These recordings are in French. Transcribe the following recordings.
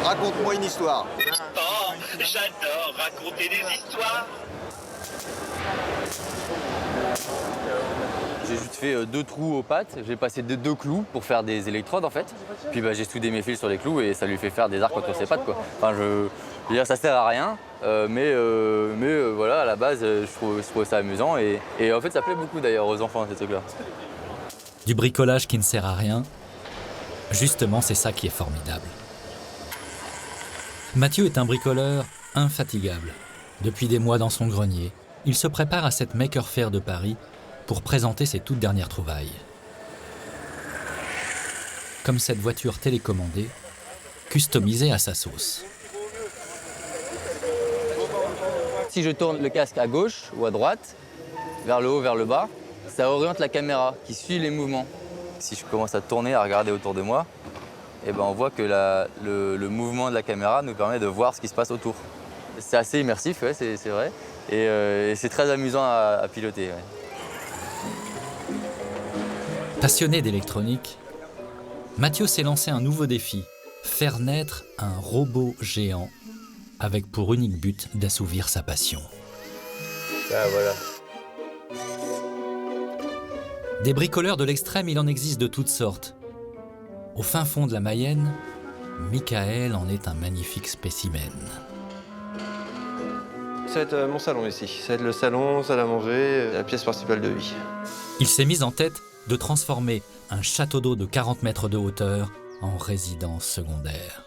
Raconte-moi une histoire. Oh, j'adore raconter des histoires. J'ai juste fait 2 trous aux pattes, j'ai passé 2 clous pour faire des électrodes en fait. Puis j'ai soudé mes fils sur les clous et ça lui fait faire des arcs contre ses pattes quoi. Enfin, je veux dire, ça sert à rien, mais voilà, à la base, je trouve ça amusant et en fait ça plaît beaucoup d'ailleurs aux enfants ces trucs-là. Du bricolage qui ne sert à rien, justement c'est ça qui est formidable. Mathieu est un bricoleur infatigable. Depuis des mois dans son grenier, il se prépare à cette Maker Faire de Paris pour présenter ses toutes dernières trouvailles. Comme cette voiture télécommandée, customisée à sa sauce. Si je tourne le casque à gauche ou à droite, vers le haut, vers le bas, ça oriente la caméra qui suit les mouvements. Si je commence à tourner, à regarder autour de moi, et on voit que le mouvement de la caméra nous permet de voir ce qui se passe autour. C'est assez immersif, ouais, c'est vrai, et c'est très amusant à piloter. Ouais. Passionné d'électronique, Mathieu s'est lancé un nouveau défi, faire naître un robot géant avec pour unique but d'assouvir sa passion. Ah, voilà. Des bricoleurs de l'extrême, il en existe de toutes sortes. Au fin fond de la Mayenne, Michael en est un magnifique spécimen. Ça va être mon salon ici. Ça va être le salon, salle à manger, la pièce principale de vie. Il s'est mis en tête de transformer un château d'eau de 40 mètres de hauteur en résidence secondaire.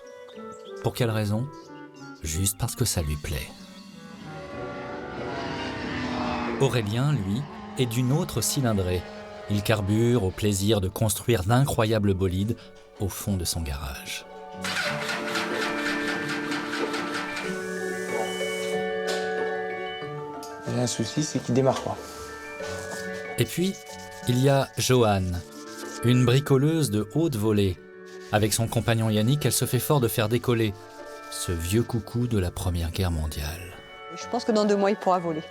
Pour quelle raison ? Juste parce que ça lui plaît. Aurélien, lui, est d'une autre cylindrée. Il carbure au plaisir de construire d'incroyables bolides au fond de son garage. Il y a un souci, c'est qu'il démarre pas. Et puis, il y a Joanne, une bricoleuse de haute volée. Avec son compagnon Yannick, elle se fait fort de faire décoller ce vieux coucou de la Première Guerre mondiale. Je pense que dans 2 mois, il pourra voler.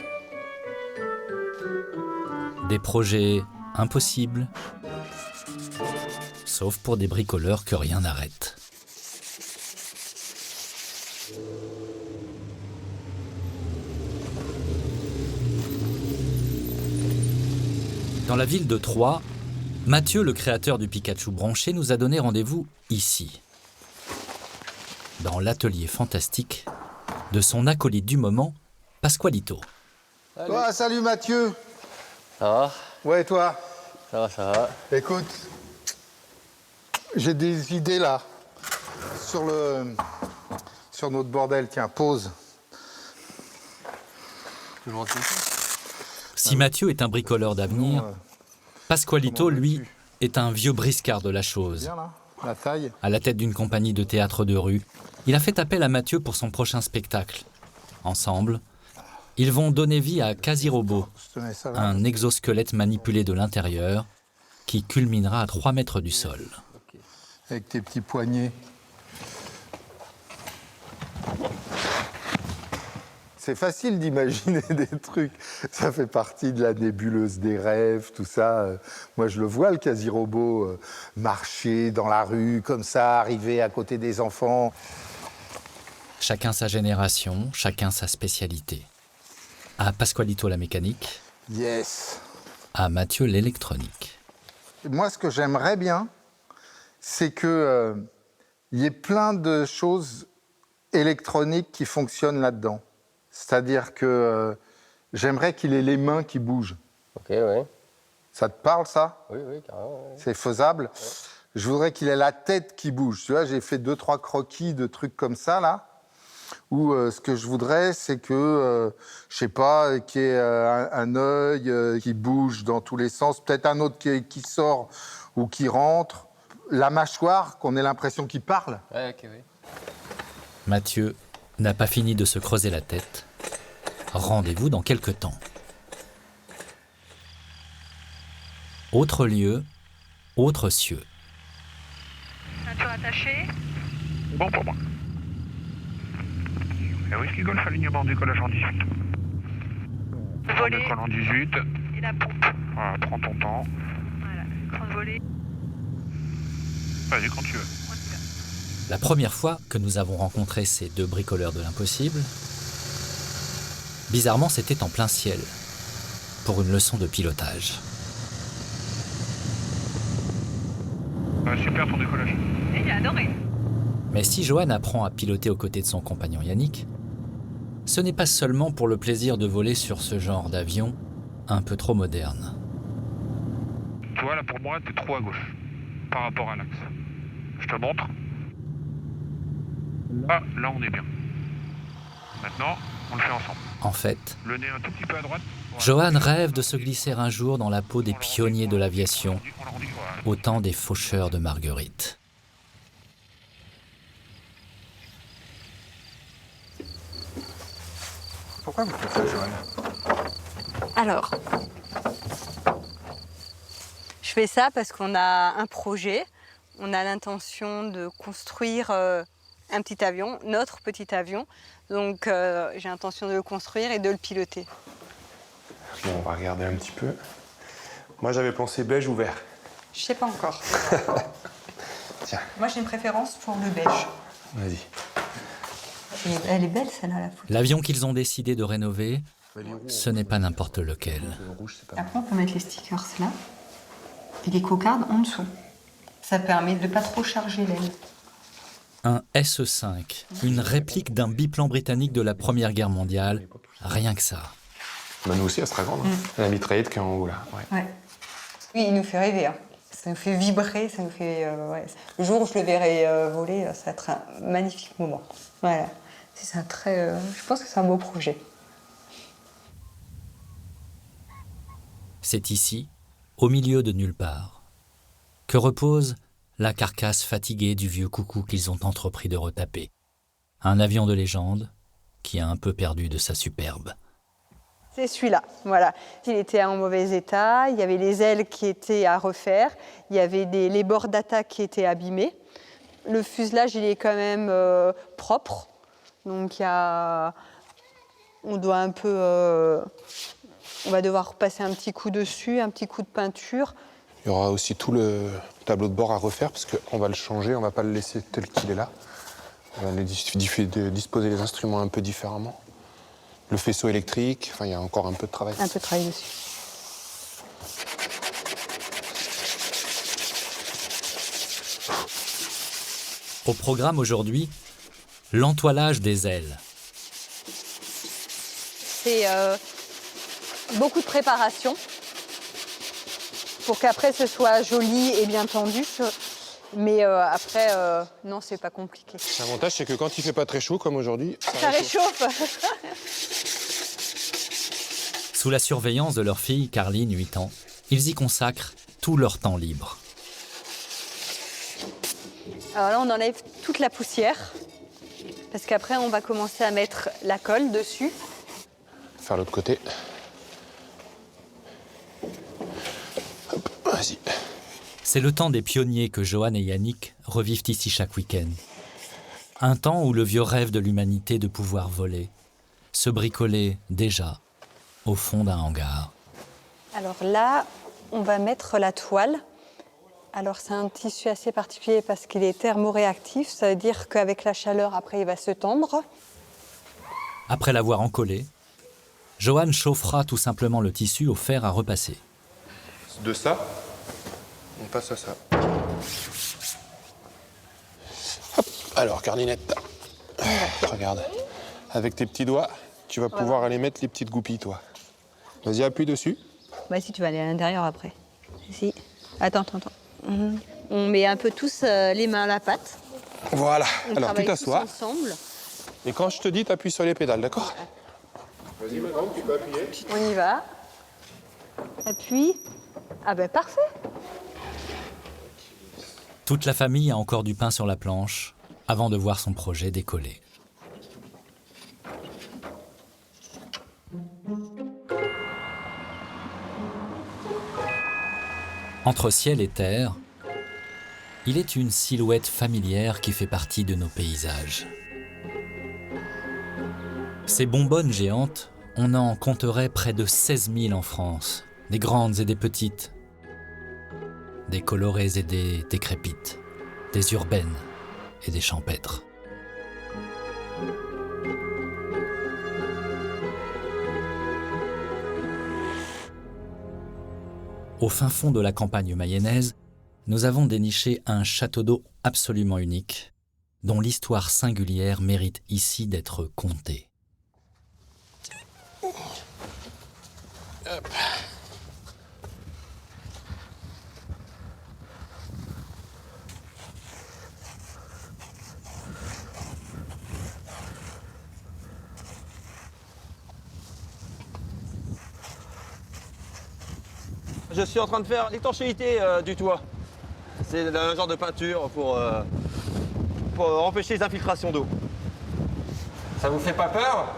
Des projets impossibles, sauf pour des bricoleurs que rien n'arrête. Dans la ville de Troyes, Mathieu, le créateur du Pikachu branché, nous a donné rendez-vous ici, dans l'atelier fantastique de son acolyte du moment, Pasqualito. Salut Mathieu. Ça va ? Ouais, toi? Ça va, ça va. Écoute, j'ai des idées là, sur notre bordel. Tiens, pause. Si Mathieu est un bricoleur d'avenir, Pasqualito, lui, est un vieux briscard de la chose. Bien là, la taille. À la tête d'une compagnie de théâtre de rue, il a fait appel à Mathieu pour son prochain spectacle. Ensemble, ils vont donner vie à Quasi-Robot, un exosquelette manipulé de l'intérieur qui culminera à 3 mètres du sol. Avec tes petits poignets. C'est facile d'imaginer des trucs. Ça fait partie de la nébuleuse des rêves, tout ça. Moi, je le vois, le quasi-robot, marcher dans la rue, comme ça, arriver à côté des enfants. Chacun sa génération, chacun sa spécialité. À Pasqualito la mécanique. Yes. À Mathieu l'électronique. Moi, ce que j'aimerais bien, c'est qu'il y ait plein de choses électroniques qui fonctionnent là-dedans. C'est-à-dire que j'aimerais qu'il ait les mains qui bougent. Ok, ouais. Ça te parle, ça? Oui, carrément. Ouais. C'est faisable. Ouais. Je voudrais qu'il ait la tête qui bouge. Tu vois, j'ai fait 2-3 croquis de trucs comme ça, là, où ce que je voudrais, c'est que, je sais pas, qu'il y ait un œil qui bouge dans tous les sens, peut-être un autre qui sort ou qui rentre. La mâchoire, qu'on ait l'impression qu'il parle. Ouais, ok, oui. Mathieu n'a pas fini de se creuser la tête Rendez-vous dans quelques temps. Autre lieu, autre cieux. Ceinture attachée. Bon pour moi. Et Whisky Golf, alignement décollage en 18. Voler. Décolle en 18. Et la pompe. Voilà, prends ton temps. Voilà, écran de voler. Vas-y, quand tu veux. On y va. La première fois que nous avons rencontré ces deux bricoleurs de l'impossible, bizarrement c'était en plein ciel, pour une leçon de pilotage. Super ton décollage. Et il a adoré. Mais si Johan apprend à piloter aux côtés de son compagnon Yannick, ce n'est pas seulement pour le plaisir de voler sur ce genre d'avion un peu trop moderne. Tu vois, là pour moi, t'es trop à gauche par rapport à l'axe. Je te montre. Ah, là on est bien. Maintenant, on le fait ensemble. En fait, Le nez un tout petit peu à droite. Voilà. Johan rêve de se glisser un jour dans la peau des pionniers de l'aviation, On l'arrondit, voilà. au temps des faucheurs de Marguerite. Pourquoi vous faites ça, Joanne? Alors, je fais ça parce qu'on a un projet. On a l'intention de construire un petit avion, notre petit avion. Donc, j'ai l'intention de le construire et de le piloter. Bon, on va regarder un petit peu. Moi, j'avais pensé beige ou vert. Je sais pas encore. Tiens. Moi, j'ai une préférence pour le beige. Vas-y. Elle est belle, celle-là, la photo. L'avion qu'ils ont décidé de rénover, ce n'est pas n'importe lequel. Après, on peut mettre les stickers là et les cocardes en dessous. Ça permet de ne pas trop charger l'aile. Un SE-5, une réplique d'un biplan britannique de la Première Guerre mondiale, rien que ça. Bah, nous aussi, elle sera grande. La mitraillette qui est en haut, là. Ouais. Ouais. Oui, il nous fait rêver. Hein. Ça nous fait vibrer, ça nous fait... ouais. Le jour où je le verrai voler, ça va être un magnifique moment. Voilà. C'est un très... je pense que c'est un beau projet. C'est ici, au milieu de nulle part, que repose la carcasse fatiguée du vieux coucou qu'ils ont entrepris de retaper. Un avion de légende qui a un peu perdu de sa superbe. C'est celui-là, voilà. Il était en mauvais état, il y avait les ailes qui étaient à refaire, il y avait les bords d'attaque qui étaient abîmés. Le fuselage, il est quand même propre, donc on doit un peu... on va devoir passer un petit coup dessus, un petit coup de peinture. Il y aura aussi tout le tableau de bord à refaire parce qu'on va le changer, on va pas le laisser tel qu'il est là. On va disposer les instruments un peu différemment. Le faisceau électrique, enfin il y a encore un peu de travail. Un peu de travail dessus. Au programme aujourd'hui, l'entoilage des ailes. C'est beaucoup de préparation pour qu'après ce soit joli et bien tendu. Mais après, non, c'est pas compliqué. L'avantage, c'est que quand il fait pas très chaud, comme aujourd'hui, Ça réchauffe. Sous la surveillance de leur fille, Carline, 8 ans, ils y consacrent tout leur temps libre. Alors là, on enlève toute la poussière, parce qu'après, on va commencer à mettre la colle dessus. faire l'autre côté. Hop, vas-y. C'est le temps des pionniers que Johan et Yannick revivent ici chaque week-end. Un temps où le vieux rêve de l'humanité de pouvoir voler se bricolait déjà au fond d'un hangar. Alors là, on va mettre la toile. Alors c'est un tissu assez particulier parce qu'il est thermoréactif. Ça veut dire qu'avec la chaleur, après, il va se tendre. Après l'avoir encollé, Johan chauffera tout simplement le tissu au fer à repasser. De ça, on passe à ça. Hop. Alors, Carlinette, regarde. Avec tes petits doigts, tu vas pouvoir aller mettre les petites goupilles, toi. Vas-y, appuie dessus. Bah si, tu vas aller à l'intérieur après. Si. Attends. On met un peu tous les mains à la pâte. Voilà. On Alors, tu travaille t'assois. tous ensemble. Et quand je te dis, t'appuies sur les pédales, d'accord? Vas-y, madame, tu peux appuyer. On y va. Appuie. Ah ben parfait. Toute la famille a encore du pain sur la planche avant de voir son projet décoller. Entre ciel et terre, il est une silhouette familière qui fait partie de nos paysages. Ces bonbonnes géantes, on en compterait près de 16 000 en France, des grandes et des petites, des colorées et des décrépites, des urbaines et des champêtres. Au fin fond de la campagne mayonnaise, nous avons déniché un château d'eau absolument unique, dont l'histoire singulière mérite ici d'être contée. Hop. Je suis en train de faire l'étanchéité du toit. C'est un genre de peinture pour empêcher les infiltrations d'eau. Ça vous fait pas peur?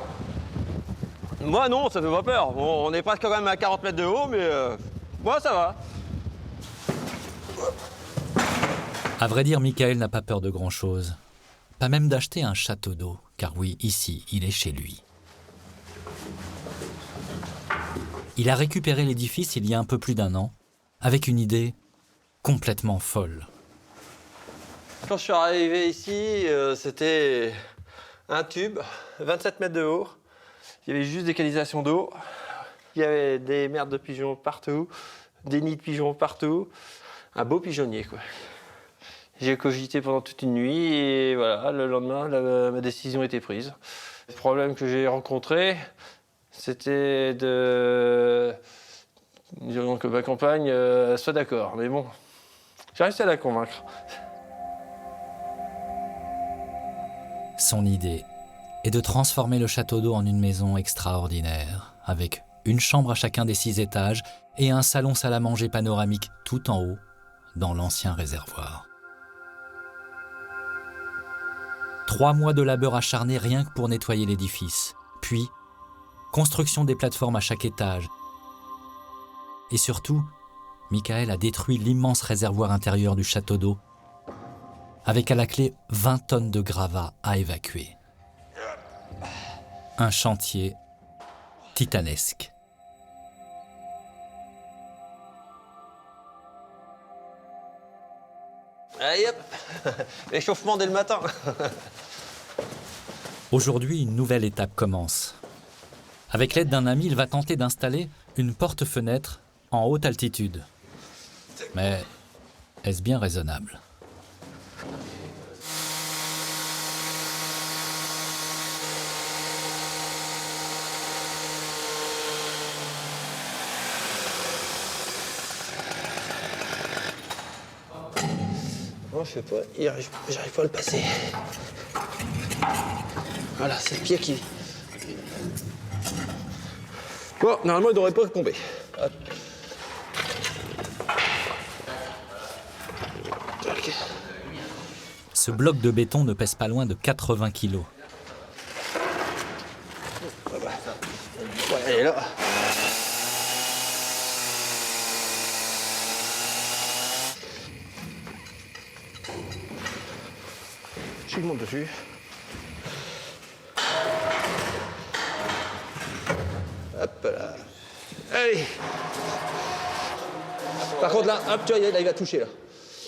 Moi non, ça fait pas peur. Bon, on est presque quand même à 40 mètres de haut, mais moi ça va. À vrai dire, Michael n'a pas peur de grand-chose. Pas même d'acheter un château d'eau, car oui, ici, il est chez lui. Il a récupéré l'édifice il y a un peu plus d'1 an, avec une idée complètement folle. Quand je suis arrivé ici, c'était un tube, 27 mètres de haut. Il y avait juste des canalisations d'eau. Il y avait des merdes de pigeons partout, des nids de pigeons partout. Un beau pigeonnier, quoi. J'ai cogité pendant toute une nuit et voilà, le lendemain, ma décision était prise. Le problème que j'ai rencontré, c'était disons que ma compagne soit d'accord. Mais bon, j'ai réussi à la convaincre. Son idée est de transformer le château d'eau en une maison extraordinaire, avec une chambre à chacun des 6 étages et un salon salle à manger panoramique tout en haut, dans l'ancien réservoir. 3 mois de labeur acharné rien que pour nettoyer l'édifice, puis construction des plateformes à chaque étage. Et surtout, Michael a détruit l'immense réservoir intérieur du château d'eau, avec à la clé 20 tonnes de gravats à évacuer. Un chantier titanesque. Allez hop, échauffement dès le matin. Aujourd'hui, une nouvelle étape commence. Avec l'aide d'un ami, il va tenter d'installer une porte-fenêtre en haute altitude. Mais est-ce bien raisonnable ? Non, je sais pas, j'arrive pas à le passer. Voilà, c'est le pied qui... Bon, normalement, il devrait pas tomber. Hop. Okay. Ce bloc de béton ne pèse pas loin de 80 kilos. Ouais, elle est là. Je monte dessus. Hop là. Allez. Par contre là, hop, tu vois, là, il va toucher là.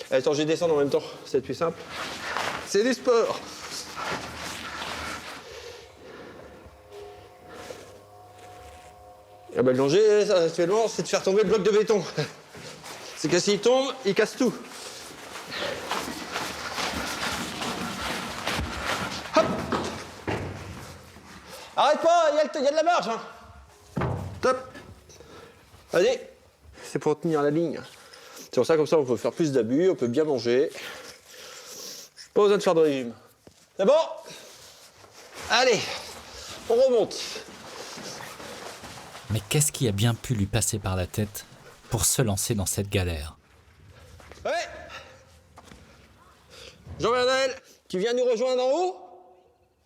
Attends, je vais descendre en même temps, c'est le plus simple. C'est du sport. Ah bah, le danger, ça, actuellement, c'est de faire tomber le bloc de béton. C'est que s'il tombe, il casse tout. Hop. Arrête pas, il y a de la marge. Hein. Top. Allez, c'est pour tenir la ligne. C'est pour ça, comme ça, on peut faire plus d'abus, on peut bien manger. Pas besoin de faire de régime. C'est bon? Allez, on remonte. Mais qu'est-ce qui a bien pu lui passer par la tête pour se lancer dans cette galère? Ouais. Jean-Bernal, tu viens nous rejoindre en haut?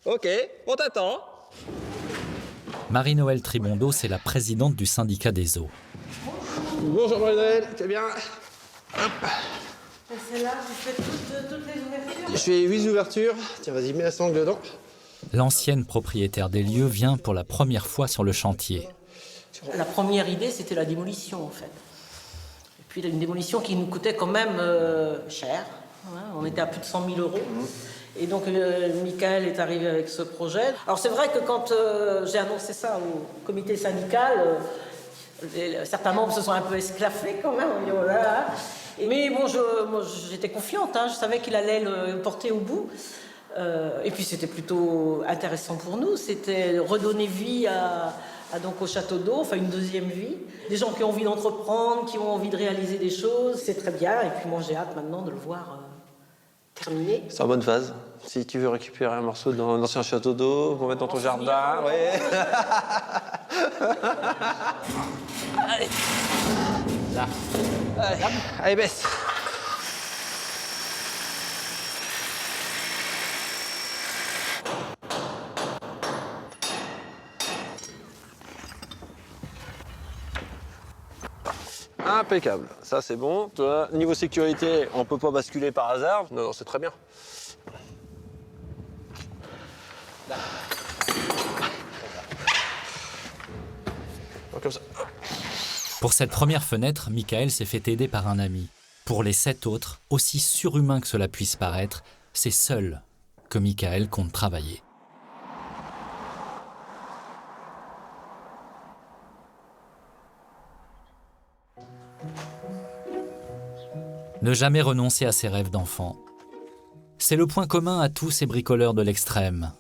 Ok, on t'attend. Marie-Noëlle Tribondo, c'est la présidente du syndicat des eaux. Bonjour Jean-Bernal, tu vas bien? Celle-là, vous faites toutes les ouvertures? Je fais 8 ouvertures. Tiens, vas-y, mets la sangle dedans. L'ancienne propriétaire des lieux vient pour la première fois sur le chantier. La première idée, c'était la démolition, en fait. Et puis une démolition qui nous coûtait quand même cher. Hein, on était à plus de 100 000 euros. Et donc, Michael est arrivé avec ce projet. Alors, c'est vrai que quand j'ai annoncé ça au comité syndical, certains membres se sont un peu esclaffés quand même. On dit, oh là là. Mais bon, moi, j'étais confiante. Hein, je savais qu'il allait le porter au bout. Et puis, c'était plutôt intéressant pour nous. C'était redonner vie donc au château d'eau, enfin une deuxième vie. Des gens qui ont envie d'entreprendre, qui ont envie de réaliser des choses. C'est très bien. Et puis, moi, j'ai hâte maintenant de le voir terminé. C'est en bonne phase. Si tu veux récupérer un morceau d'un ancien château d'eau pour mettre dans ton jardin, ouais. Allez. Là. Allez, baisse. Impeccable. Ça, c'est bon. Toi, niveau sécurité, on peut pas basculer par hasard. Non, c'est très bien. Comme ça. Pour cette première fenêtre, Michael s'est fait aider par un ami. Pour les 7 autres, aussi surhumain que cela puisse paraître, c'est seul que Michael compte travailler. Ne jamais renoncer à ses rêves d'enfant. C'est le point commun à tous ces bricoleurs de l'extrême.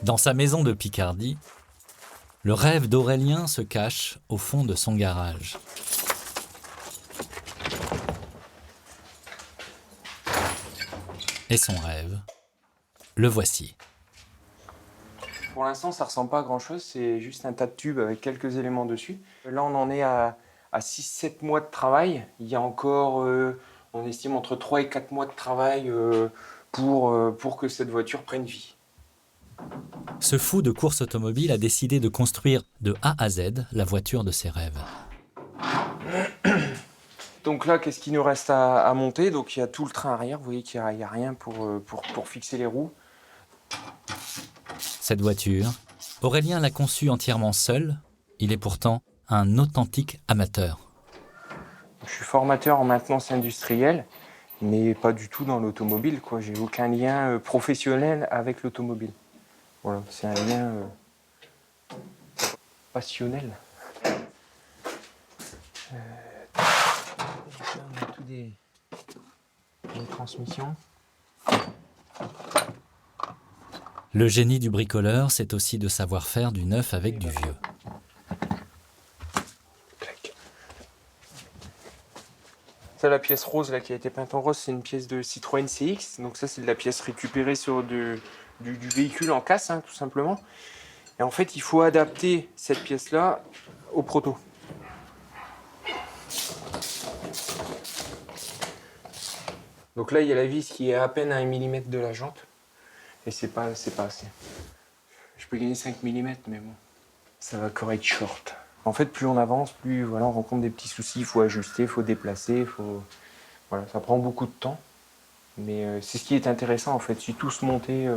Dans sa maison de Picardie, le rêve d'Aurélien se cache au fond de son garage. Et son rêve, le voici. Pour l'instant, ça ressemble pas à grand-chose, c'est juste un tas de tubes avec quelques éléments dessus. Là, on en est à 6-7 mois de travail. Il y a encore, on estime, entre 3 et 4 mois de travail pour que cette voiture prenne vie. Ce fou de course automobile a décidé de construire de A à Z la voiture de ses rêves. Donc là, qu'est-ce qu'il nous reste à monter? Donc il y a tout le train arrière, vous voyez qu'il n'y a rien pour fixer les roues. Cette voiture, Aurélien l'a conçue entièrement seul. Il est pourtant un authentique amateur. Je suis formateur en maintenance industrielle, mais pas du tout dans l'automobile, quoi. J'ai aucun lien professionnel avec l'automobile. Voilà, c'est un lien passionnel. On a tous des transmissions. Le génie du bricoleur, c'est aussi de savoir faire du neuf avec du vieux. Ça, la pièce rose là, qui a été peinte en rose, c'est une pièce de Citroën CX. Donc ça, c'est de la pièce récupérée sur du véhicule en casse, hein, tout simplement. Et en fait, il faut adapter cette pièce-là au proto. Donc là, il y a la vis qui est à peine à 1 mm de la jante. Et c'est pas assez. Je peux gagner 5 mm, mais bon, ça va encore être short. En fait, plus on avance, plus voilà, on rencontre des petits soucis, il faut ajuster, il faut déplacer, voilà, ça prend beaucoup de temps. Mais c'est ce qui est intéressant en fait. Si tous montaient,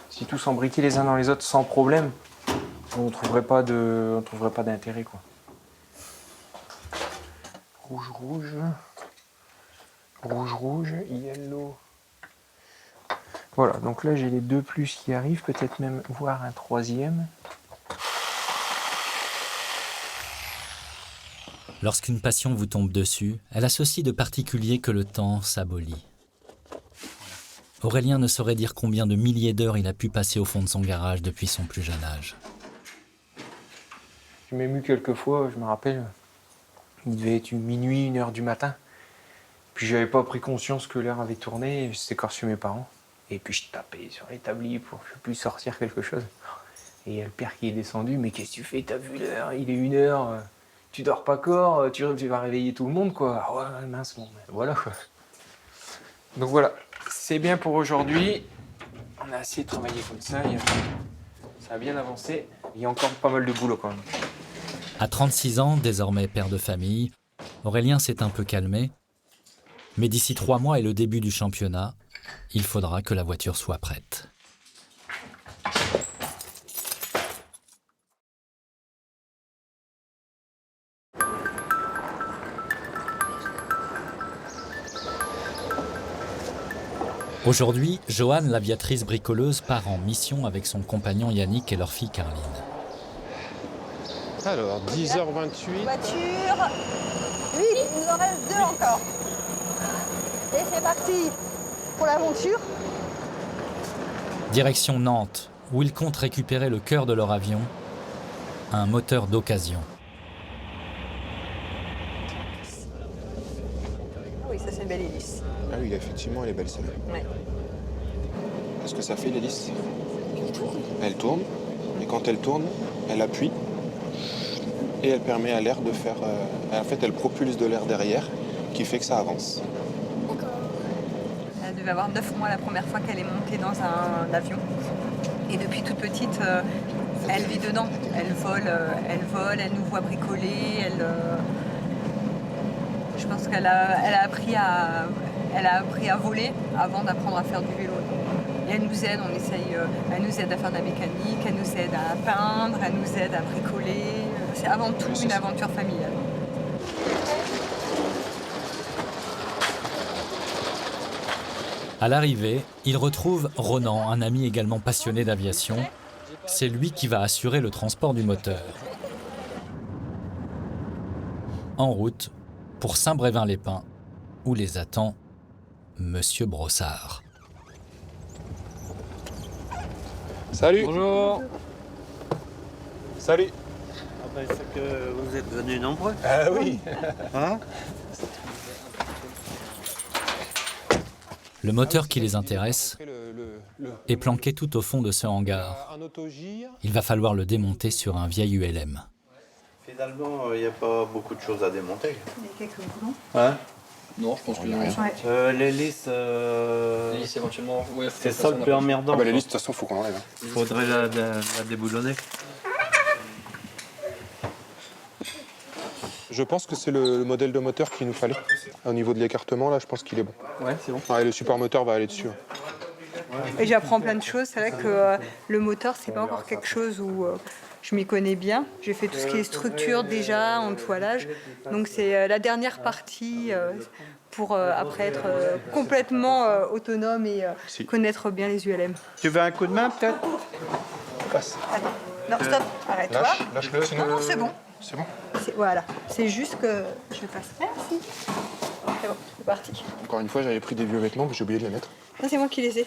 si tous embriquaient les uns dans les autres sans problème, on ne trouverait pas d'intérêt, quoi. Rouge, rouge. Rouge, rouge, yellow. Voilà, donc là j'ai les 2 plus qui arrivent, peut-être même voir un 3e. Lorsqu'une passion vous tombe dessus, elle a ceci de particulier que le temps s'abolit. Aurélien ne saurait dire combien de milliers d'heures il a pu passer au fond de son garage depuis son plus jeune âge. J'ai même eu quelques fois, je me rappelle, il devait être minuit, 1h du matin. Puis j'avais pas pris conscience que l'heure avait tourné, et j'étais encore chez mes parents. Et puis je tapais sur l'établi pour que je puisse sortir quelque chose. Et il y a le père qui est descendu, mais qu'est-ce que tu fais? T'as vu l'heure? Il est 1h, tu dors pas encore, tu vas réveiller tout le monde, quoi. Ah ouais, mince, bon, voilà, quoi. Donc voilà, c'est bien pour aujourd'hui. On a assez travaillé comme ça, ça a bien avancé. Il y a encore pas mal de boulot quand même. À 36 ans, désormais père de famille, Aurélien s'est un peu calmé. Mais d'ici 3 mois et le début du championnat, il faudra que la voiture soit prête. Aujourd'hui, Joanne, l'aviatrice bricoleuse, part en mission avec son compagnon Yannick et leur fille Caroline. Alors, 10h28. Voiture. Oui, il nous en reste 2 encore. Et c'est parti pour l'aventure. Direction Nantes, où ils comptent récupérer le cœur de leur avion, un moteur d'occasion. Oui, ça c'est une belle hélice. Ah oui, effectivement, elle est belle celle-là. Ouais. Qu'est-ce que ça fait l'hélice? Elle tourne. Et quand elle tourne, elle appuie. Et elle permet à l'air de faire... en fait, elle propulse de l'air derrière, qui fait que ça avance. Elle devait avoir 9 mois la première fois qu'elle est montée dans un avion. Et depuis toute petite, elle vit dedans. Elle vole, elle nous voit bricoler. Je pense qu'elle a appris à voler avant d'apprendre à faire du vélo. Et elle nous aide, elle nous aide à faire de la mécanique, elle nous aide à peindre, elle nous aide à bricoler. C'est avant tout une aventure familiale. À l'arrivée, ils retrouvent Ronan, un ami également passionné d'aviation. C'est lui qui va assurer le transport du moteur. En route pour Saint-Brévin-les-Pins, où les attend Monsieur Brossard. Salut. Bonjour. Salut. C'est que vous êtes venus nombreux. Ah oui. Hein? Le moteur qui les intéresse est planqué tout au fond de ce hangar. Il va falloir le démonter sur un vieil ULM. Finalement, il n'y a pas beaucoup de choses à démonter. Il y a quelques boulons. Hein? Non, je pense que non. L'hélice, L'hélice, éventuellement, ouais, c'est ça le plus emmerdant. Ah bah l'hélice, de toute façon, il faut qu'on l'enlève. Il faudrait la déboulonner. Je pense que c'est le modèle de moteur qu'il nous fallait. Au niveau de l'écartement, là, je pense qu'il est bon. Ouais, c'est bon. Ouais, le supermoteur va aller dessus. Et j'apprends plein de choses. C'est vrai que le moteur, c'est pas encore quelque chose où je m'y connais bien. J'ai fait tout ce qui est structure déjà, entoilage. Donc c'est la dernière partie pour après être complètement autonome et connaître bien les ULM. Tu veux un coup de main peut-être? Passe. Attends, non, stop, arrête-toi. Lâche-le, sinon... Non, c'est bon. C'est bon. Voilà, c'est juste que je passe. Merci. C'est bon, c'est parti. Encore une fois, j'avais pris des vieux vêtements, mais j'ai oublié de les mettre. Non, c'est moi qui les ai.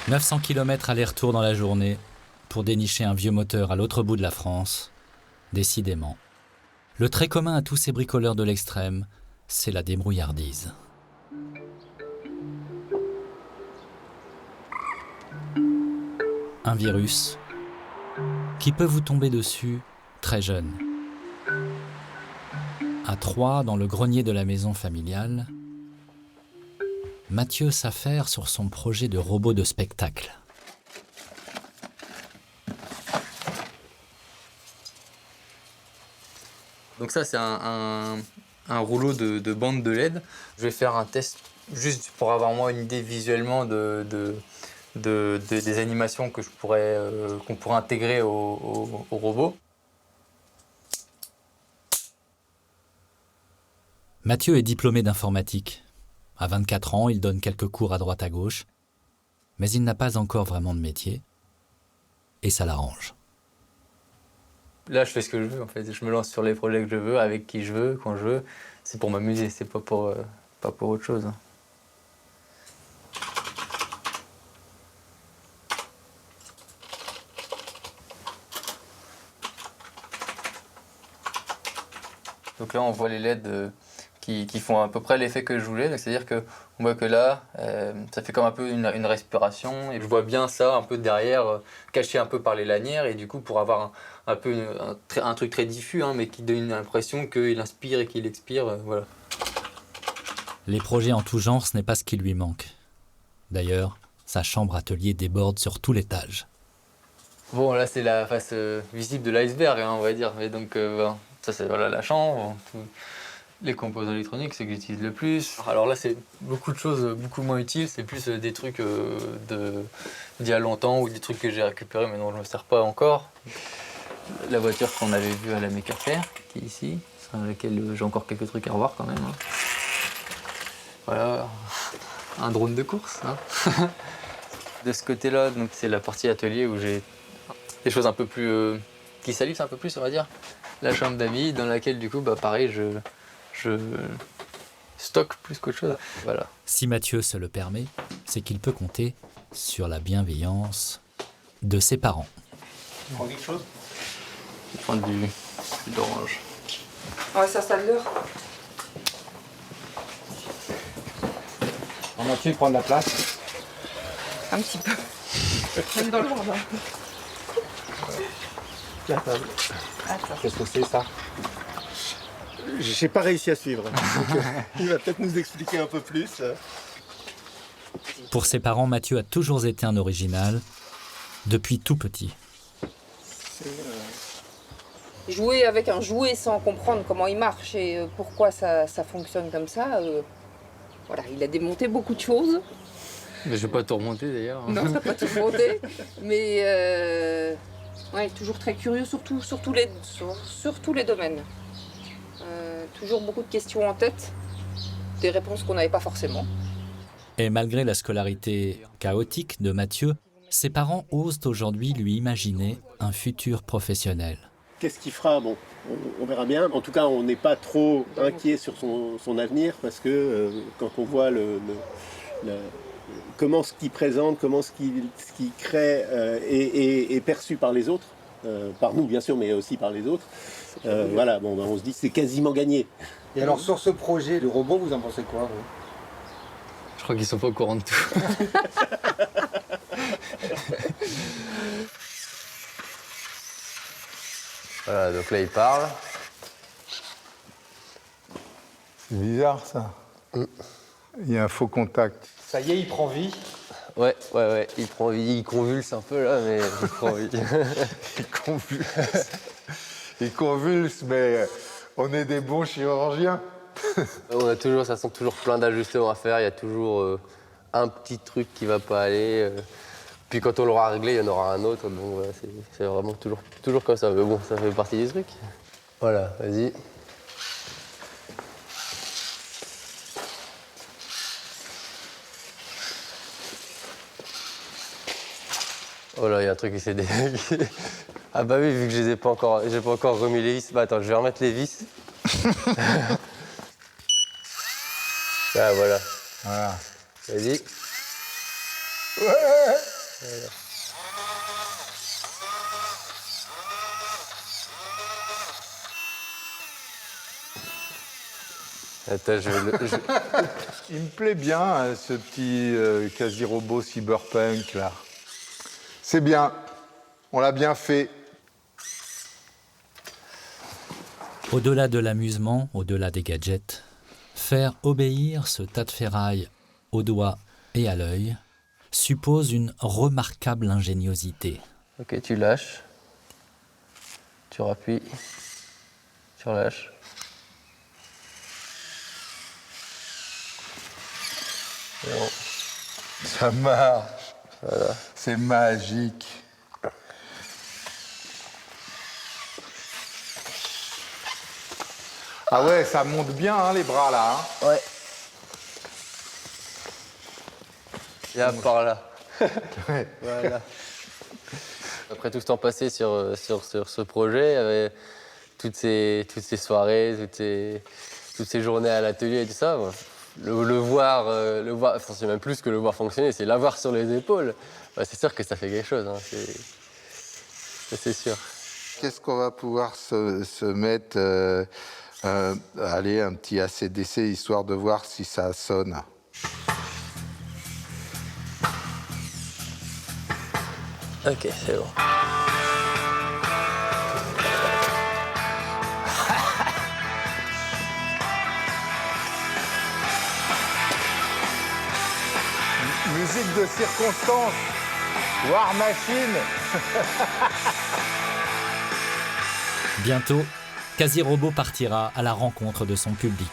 900 km aller-retour dans la journée pour dénicher un vieux moteur à l'autre bout de la France. Décidément, le trait commun à tous ces bricoleurs de l'extrême, c'est la débrouillardise. Un virus qui peut vous tomber dessus très jeune. À 3, dans le grenier de la maison familiale, Mathieu s'affaire sur son projet de robot de spectacle. Donc ça, c'est un rouleau de bande de LED. Je vais faire un test juste pour avoir moi une idée visuellement des animations que qu'on pourrait intégrer au robot. Mathieu est diplômé d'informatique. À 24 ans, il donne quelques cours à droite à gauche, mais il n'a pas encore vraiment de métier, et ça l'arrange. Là, je fais ce que je veux, en fait. Je me lance sur les projets que je veux, avec qui je veux, quand je veux. C'est pour m'amuser, c'est pas pour autre chose. Donc là, on voit les LED qui font à peu près l'effet que je voulais. C'est-à-dire qu'on voit que là, ça fait comme un peu une respiration. Et je vois bien ça un peu derrière, caché un peu par les lanières. Et du coup, pour avoir un truc très diffus, mais qui donne l'impression qu'il inspire et qu'il expire. Voilà. Les projets en tout genre, ce n'est pas ce qui lui manque. D'ailleurs, sa chambre atelier déborde sur tout l'étage. Bon, là, c'est la face visible de l'iceberg, hein, on va dire. Mais donc, ben, ça, c'est voilà, la chambre. Les composants électroniques, c'est que j'utilise le plus. Alors là, c'est beaucoup de choses beaucoup moins utiles. C'est plus des trucs d'il y a longtemps ou des trucs que j'ai récupérés mais dont je ne me sers pas encore. La voiture qu'on avait vue à la Maker Faire, qui est ici, sur laquelle j'ai encore quelques trucs à revoir quand même. Hein. Voilà, un drone de course. Hein. De ce côté-là, donc c'est la partie atelier où j'ai des choses un peu plus qui salissent un peu plus, on va dire. La chambre d'amis, dans laquelle du coup, bah pareil, je stocke plus qu'autre chose. Voilà. Si Mathieu se le permet, c'est qu'il peut compter sur la bienveillance de ses parents. Tu prends quelque chose? Je vais prendre du jus d'orange. Ouais, ça s'installe dehors. Mathieu, prendre la place. Un petit peu. Même dans le jardin. La table. Qu'est-ce que c'est ça? J'ai pas réussi à suivre. Donc, il va peut-être nous expliquer un peu plus. Pour ses parents, Mathieu a toujours été un original, depuis tout petit. Jouer avec un jouet sans comprendre comment il marche et pourquoi ça fonctionne comme ça, voilà, il a démonté beaucoup de choses. Mais je vais pas tout remonter d'ailleurs. Non, ça n'a pas tout remonté, mais ouais, toujours très curieux sur tous les domaines. Toujours beaucoup de questions en tête, des réponses qu'on n'avait pas forcément. Et malgré la scolarité chaotique de Mathieu, ses parents osent aujourd'hui lui imaginer un futur professionnel. Qu'est-ce qu'il fera? Bon, on verra bien. En tout cas, on n'est pas trop inquiet sur son avenir parce que quand on voit comment ce qu'il présente, comment ce qu'il crée est perçu par les autres, par nous bien sûr, mais aussi par les autres, voilà, bon, ben, on se dit c'est quasiment gagné. Et alors sur ce projet, le robot, vous en pensez quoi vous? Je crois qu'ils sont pas au courant de tout. Voilà, donc là il parle. C'est bizarre ça. Il y a un faux contact. Ça y est, il prend vie. Ouais, il prend vie, il convulse un peu là, mais il prend vie. Il convulse. Il convulse, mais on est des bons chirurgiens. On a toujours, ça sent toujours plein d'ajustements à faire, il y a toujours un petit truc qui va pas aller. Puis quand on l'aura réglé, il y en aura un autre, donc voilà, c'est vraiment toujours comme ça. Mais bon, ça fait partie du truc. Voilà, vas-y. Oh là, il y a un truc qui s'est Ah bah oui, vu que j'ai pas encore remis les vis. Bah attends, je vais remettre les vis. Ah voilà. Voilà. Vas-y. Ouais. Voilà. Attends, Il me plaît bien, hein, ce petit quasi-robot cyberpunk, là. C'est bien. On l'a bien fait. Au-delà de l'amusement, au-delà des gadgets, faire obéir ce tas de ferraille au doigt et à l'œil suppose une remarquable ingéniosité. Ok, tu lâches. Tu rappuies. Tu relâches. Bon. Ça marche. Voilà. C'est magique. Ah ouais, ça monte bien, hein, les bras, là. Hein. Ouais. Il y a par là. Ouais. Voilà. Après tout ce temps passé sur ce projet, il y avait toutes ces soirées, toutes ces journées à l'atelier et tout ça. Le voir, enfin, c'est même plus que le voir fonctionner, c'est l'avoir sur les épaules. Bah, c'est sûr que ça fait quelque chose, hein, c'est sûr. Qu'est-ce qu'on va pouvoir se mettre allez, un petit AC/DC, histoire de voir si ça sonne. Ok, c'est bon. Musique de circonstance. War Machine. Bientôt, Quasi-Robot partira à la rencontre de son public.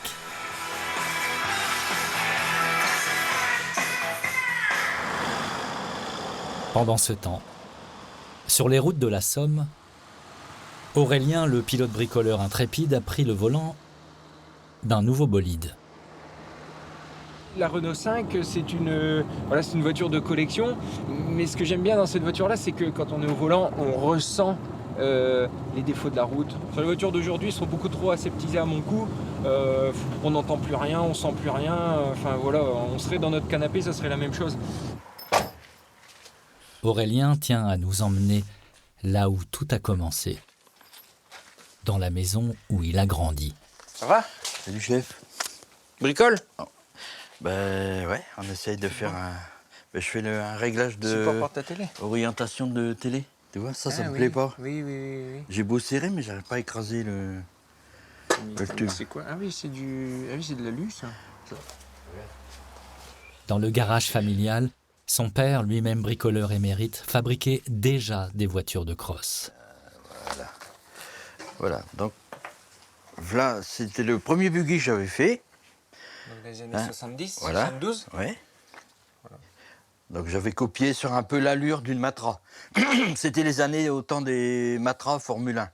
Pendant ce temps, sur les routes de la Somme, Aurélien, le pilote bricoleur intrépide, a pris le volant d'un nouveau bolide. La Renault 5, c'est une voiture de collection. Mais ce que j'aime bien dans cette voiture-là, c'est que quand on est au volant, on ressent les défauts de la route. Sur les voitures d'aujourd'hui, sont beaucoup trop aseptisées à mon goût. On n'entend plus rien, on sent plus rien. Enfin voilà, on serait dans notre canapé, ça serait la même chose. Aurélien tient à nous emmener là où tout a commencé, dans la maison où il a grandi. Ça va? Salut chef. Bricole? Ben ouais, on essaye de faire un... Ben, je fais un réglage de... Support pour ta télé? Orientation de télé. Tu vois, ça me plaît pas. Oui. J'ai beau serrer, mais j'arrive pas à écraser le tube. C'est quoi? Ah oui, c'est de l'alu, ça. Dans le garage familial, son père, lui-même bricoleur émérite, fabriquait déjà des voitures de crosse. Voilà, donc là, c'était le premier buggy que j'avais fait. Donc les années 70, voilà. 72? Ouais. Voilà. Donc j'avais copié sur un peu l'allure d'une Matra. C'était les années au temps des Matra Formule 1.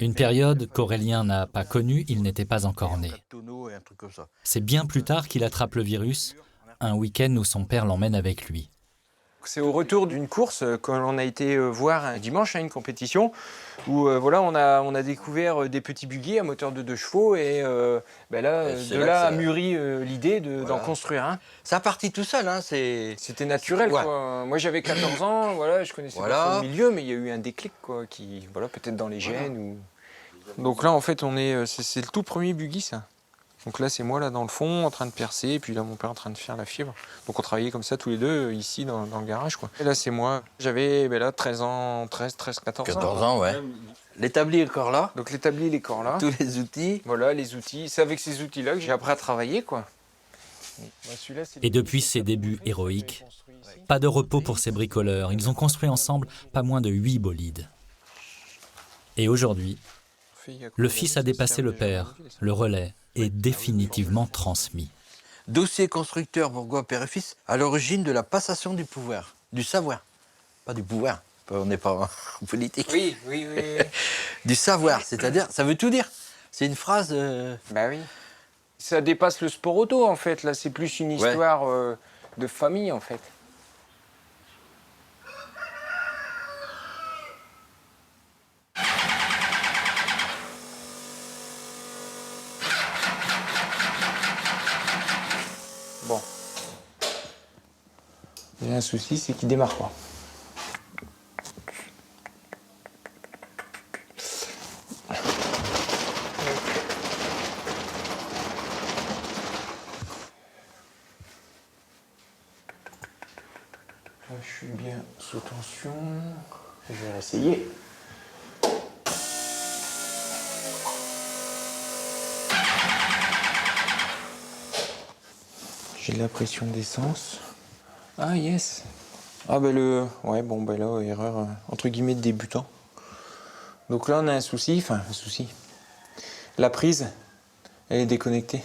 Une période qu'Aurélien n'a pas connue, il n'était pas encore né. C'est bien plus tard qu'il attrape le virus, un week-end où son père l'emmène avec lui. C'est au retour d'une course qu'on a été voir un dimanche à une compétition où voilà, on a découvert des petits buggy à moteur de 2 chevaux et là a mûri l'idée d'en construire un. Ça a parti tout seul, hein, C'était naturel, ouais. quoi. Moi j'avais 14 ans, voilà, je connaissais pas trop le milieu, mais il y a eu un déclic, quoi, qui, voilà, peut-être dans les gènes ou... Donc là en fait c'est le tout premier buggy, ça. Donc là, c'est moi là dans le fond, en train de percer, et puis là, mon père en train de faire la fibre. Donc on travaillait comme ça tous les deux, ici, dans le garage, quoi. Et là, c'est moi. J'avais 13 ans, 14 ans. 14 ans, ouais. L'établi est encore là. Donc l'établi, il est encore là. Tous les outils. Voilà, les outils. C'est avec ces outils-là que j'ai appris à travailler, quoi. Et depuis ses débuts héroïques, pas de repos pour ces bricoleurs. Ils ont construit ensemble pas moins de 8 bolides. Et aujourd'hui, le fils a dépassé le père, le relais est définitivement transmis. Dossier constructeur bourgois père et fils à l'origine de la passation du pouvoir, du savoir, pas du pouvoir, on n'est pas en politique. Oui. Du savoir, c'est-à-dire, ça veut tout dire. C'est une phrase... Bah oui. Ça dépasse le sport auto, en fait. Là, c'est plus une histoire de famille, en fait. Bon. Il y a un souci, c'est qu'il démarre pas. Là, je suis bien sous tension. Je vais essayer. J'ai de la pression d'essence. Ah yes. Ah ben là, erreur entre guillemets de débutant. Donc là on a un souci, La prise, elle est déconnectée.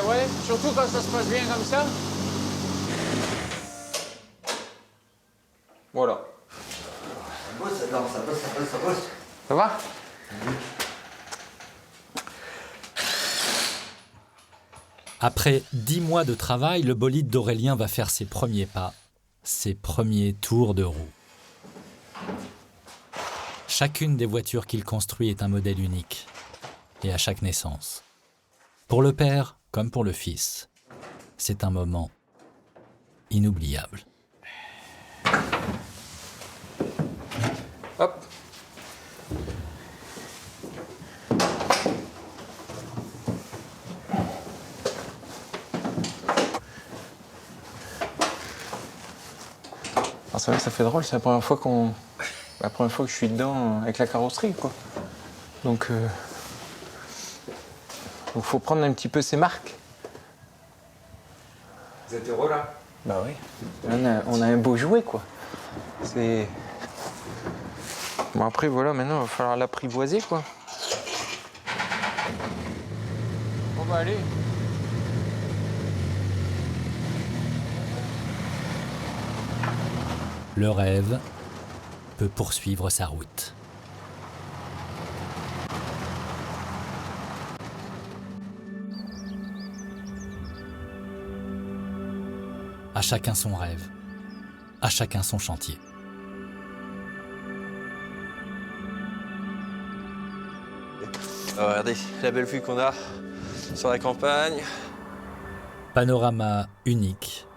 Ouais, surtout quand ça se passe bien comme ça. Voilà. Ça bosse. Ça va? Après 10 mois de travail, le bolide d'Aurélien va faire ses premiers pas, ses premiers tours de roue. Chacune des voitures qu'il construit est un modèle unique, et à chaque naissance. Pour le père comme pour le fils, c'est un moment inoubliable. Hop. Alors c'est vrai que ça fait drôle, c'est la première fois que je suis dedans avec la carrosserie, quoi. Donc faut prendre un petit peu ses marques. Vous êtes heureux là? Bah oui. On a un beau jouet, quoi. C'est... Bon après voilà, maintenant il va falloir l'apprivoiser, quoi. Bon bah allez. Le rêve peut poursuivre sa route. À chacun son rêve, à chacun son chantier. Regardez la belle vue qu'on a sur la campagne. Panorama unique,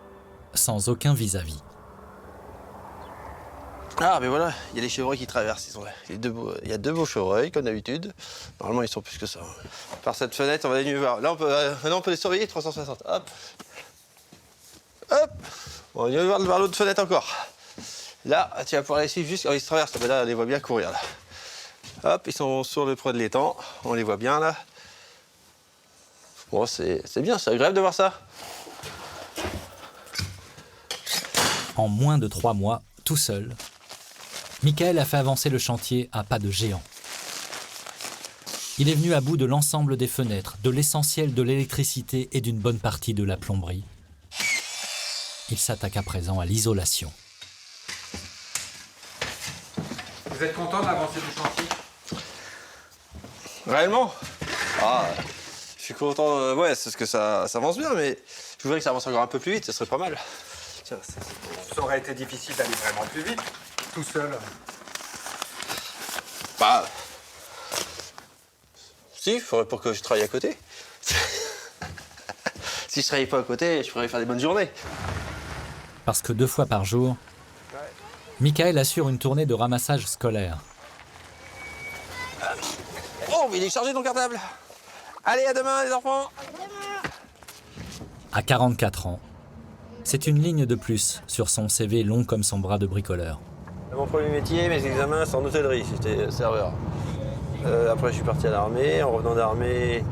sans aucun vis-à-vis. Ah, mais voilà, il y a les chevreuils qui traversent. Il y a deux beaux chevreuils, comme d'habitude. Normalement, ils sont plus que ça. Par cette fenêtre, on va les mieux voir. Là, maintenant, on peut les surveiller 360. Hop. Hop. On va mieux voir par l'autre fenêtre encore. Là, tu vas pouvoir les suivre juste quand ils se traversent. Mais là, on les voit bien courir. Là. Hop, ils sont sur le point de l'étang. On les voit bien, là. Bon, c'est bien, c'est agréable de voir ça. En moins de 3 mois, tout seul, Michael a fait avancer le chantier à pas de géant. Il est venu à bout de l'ensemble des fenêtres, de l'essentiel de l'électricité et d'une bonne partie de la plomberie. Il s'attaque à présent à l'isolation. Vous êtes content de l'avancée du chantier? Réellement? Ah, je suis content, ouais, c'est parce que ça avance bien, mais je voudrais que ça avance encore un peu plus vite, ce serait pas mal. Tiens, Ça aurait été difficile d'aller vraiment plus vite, tout seul. Bah... Si, il faudrait pour que je travaille à côté. Si je travaillais pas à côté, je pourrais faire des bonnes journées. Parce que 2 fois par jour, Michael assure une tournée de ramassage scolaire. Oh, mais il est chargé ton cartable. Allez, à demain, les enfants. À 44 ans, c'est une ligne de plus sur son CV long comme son bras de bricoleur. Mon premier métier, mes examens, c'est en hôtellerie, j'étais serveur. Après, je suis parti à l'armée. En revenant d'armée,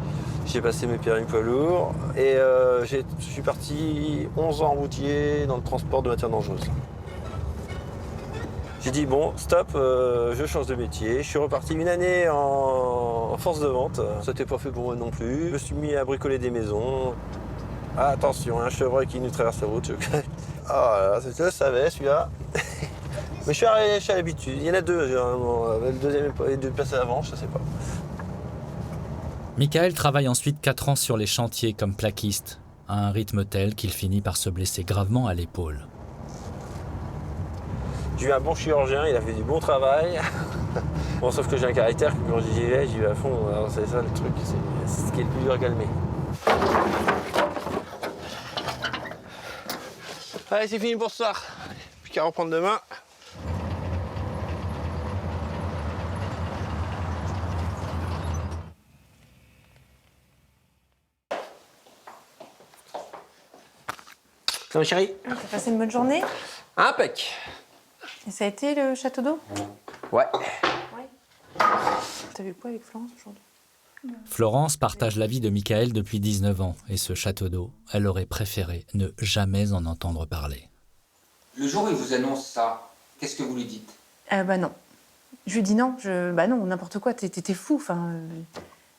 j'ai passé mes permis poids lourds. Et je suis parti 11 ans en routier dans le transport de matières dangereuses. J'ai dit, bon, stop, je change de métier. Je suis reparti 1 année en force de vente. C'était pas fait pour moi non plus. Je me suis mis à bricoler des maisons. Ah, attention, un chevreuil qui nous traverse la route. Ah, je le savais, celui-là. Mais je suis à l'habitude. Il y en a 2, généralement. Le deuxième est déplacé avant, je sais pas. Michael travaille ensuite 4 ans sur les chantiers comme plaquiste, à un rythme tel qu'il finit par se blesser gravement à l'épaule. J'ai eu un bon chirurgien, il a fait du bon travail. Bon, sauf que j'ai un caractère que quand j'y vais à fond. Alors c'est ça le truc, c'est ce qui est le plus dur à calmer. Allez, c'est fini pour ce soir. Plus qu'à reprendre demain. Ça va, chérie? T'as passé une bonne journée? Impec. Et ça a été le château d'eau? Ouais. T'as vu quoi avec Florence aujourd'hui? Florence partage la vie de Michael depuis 19 ans et ce château d'eau, elle aurait préféré ne jamais en entendre parler. Le jour où il vous annonce ça, qu'est-ce que vous lui dites? Bah non. Je lui dis non. Bah non, n'importe quoi, t'es fou. Enfin,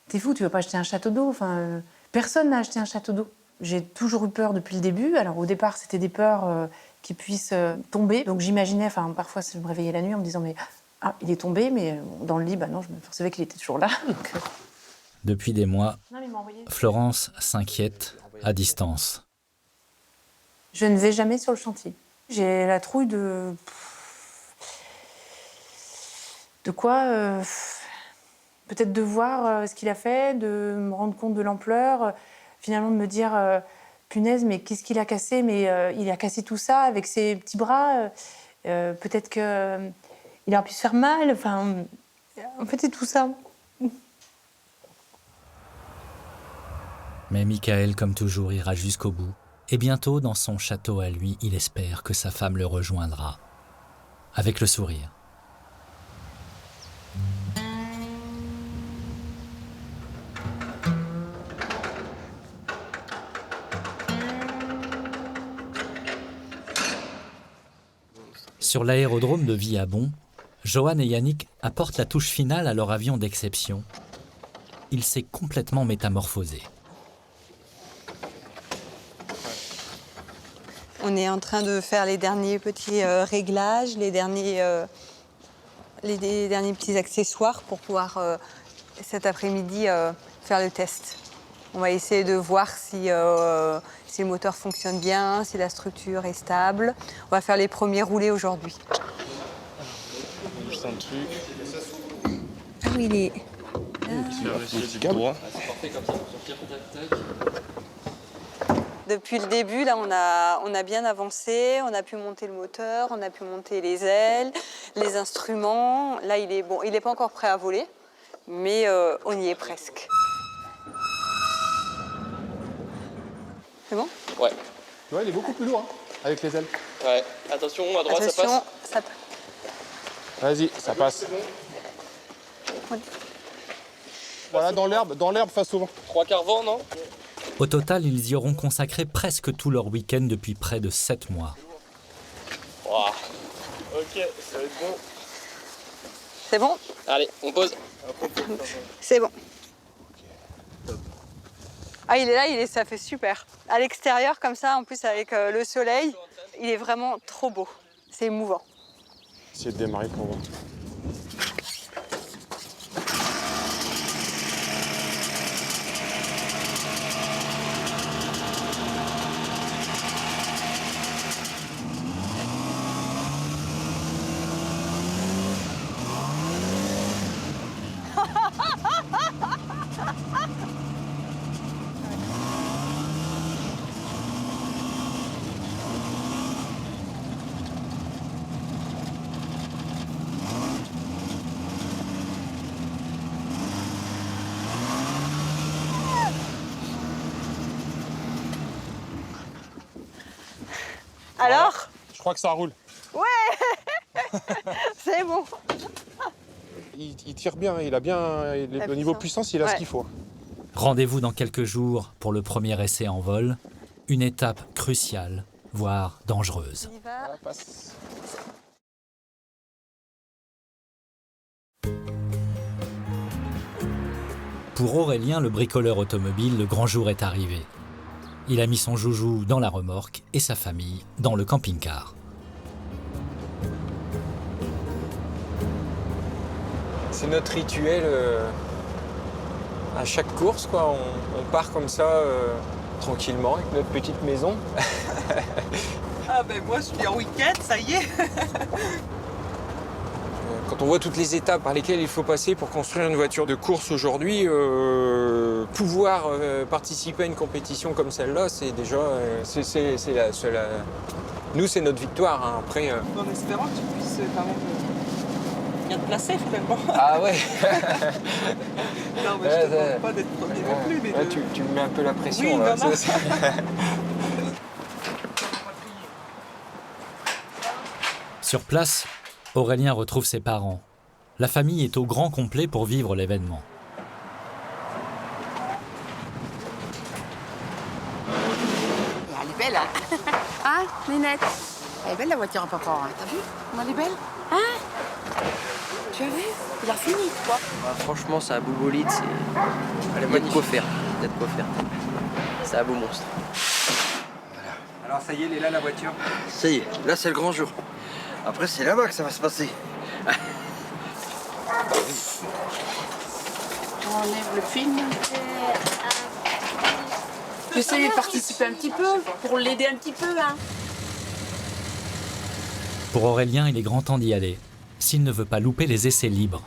t'es fou, tu vas pas acheter un château d'eau. Enfin, personne n'a acheté un château d'eau. J'ai toujours eu peur depuis le début. Alors au départ, c'était des peurs qui puissent tomber. Donc j'imaginais, enfin parfois je me réveillais la nuit en me disant mais ah, il est tombé, mais dans le lit, bah non, je me percevais qu'il était toujours là. Donc, Depuis des mois, non, mais il m'a envoyé. Florence s'inquiète à distance. Je ne vais jamais sur le chantier. J'ai la trouille de quoi peut-être de voir ce qu'il a fait, de me rendre compte de l'ampleur, finalement de me dire punaise, mais qu'est-ce qu'il a cassé? Mais il a cassé tout ça avec ses petits bras. Peut-être que il aurait pu se faire mal. Enfin, en fait, c'est tout ça. Mais Michael, comme toujours, ira jusqu'au bout. Et bientôt, dans son château à lui, il espère que sa femme le rejoindra avec le sourire. Sur l'aérodrome de Viabon, Johan et Yannick apportent la touche finale à leur avion d'exception. Il s'est complètement métamorphosé. On est en train de faire les derniers petits réglages, les derniers petits accessoires pour pouvoir cet après-midi faire le test. On va essayer de voir si le moteur fonctionne bien, si la structure est stable. On va faire les premiers roulés aujourd'hui. Juste un truc. Ah oui, il est... Depuis le début, là, on a bien avancé, on a pu monter le moteur, on a pu monter les ailes, les instruments. Là, il est pas encore prêt à voler, mais on y est presque. C'est bon? Ouais. Tu vois, il est beaucoup plus lourd hein, avec les ailes. Ouais. Attention, à droite, attention, ça passe. Vas-y, ça passe. Ouais. Voilà, dans l'herbe face au vent. 3/4 vent, non? Au total, ils y auront consacré presque tout leur week-end depuis près de 7 mois. Wow. Ok, ça va être bon. C'est bon? Allez, on pose. C'est bon. Ah, il est là, ça fait super. À l'extérieur, comme ça, en plus avec le soleil, il est vraiment trop beau. C'est émouvant. Essayez de démarrer pour voir. Alors? Je crois que ça roule. Ouais. C'est bon. Il tire bien, il a bien le niveau puissance, il a ce qu'il faut. Rendez-vous dans quelques jours pour le premier essai en vol. Une étape cruciale, voire dangereuse. On y va. Voilà, passe. Pour Aurélien, le bricoleur automobile, le grand jour est arrivé. Il a mis son joujou dans la remorque et sa famille dans le camping-car. C'est notre rituel à chaque course, quoi. On part comme ça, tranquillement, avec notre petite maison. Ah ben moi je suis en week-end, ça y est. Quand on voit toutes les étapes par lesquelles il faut passer pour construire une voiture de course aujourd'hui, pouvoir participer à une compétition comme celle-là, c'est déjà... Nous, c'est notre victoire. Hein. Après, En espérant que tu puisses quand même bien te placer finalement. Ah ouais. Non mais je te demande pas d'être premier non plus. Mais ouais, tu me mets un peu la pression. Oui, là. non, non. Sur place, Aurélien retrouve ses parents. La famille est au grand complet pour vivre l'événement. Elle est belle, hein? Hein, Nénette? Elle est belle la voiture à papa, hein. T'as vu? Comment elle est belle? Hein? Tu as vu? Il a fini, quoi. Bah, franchement, c'est un beau bolide, c'est... Elle est Il y a de quoi magnifique. faire, il y a de quoi faire. C'est un beau monstre. Alors ça y est, elle est là la voiture. Ça y est, là c'est le grand jour. Après c'est là-bas que ça va se passer. On enlève le film. J'essaie de participer un petit peu, pour l'aider un petit peu, hein. Pour Aurélien, il est grand temps d'y aller, s'il ne veut pas louper les essais libres.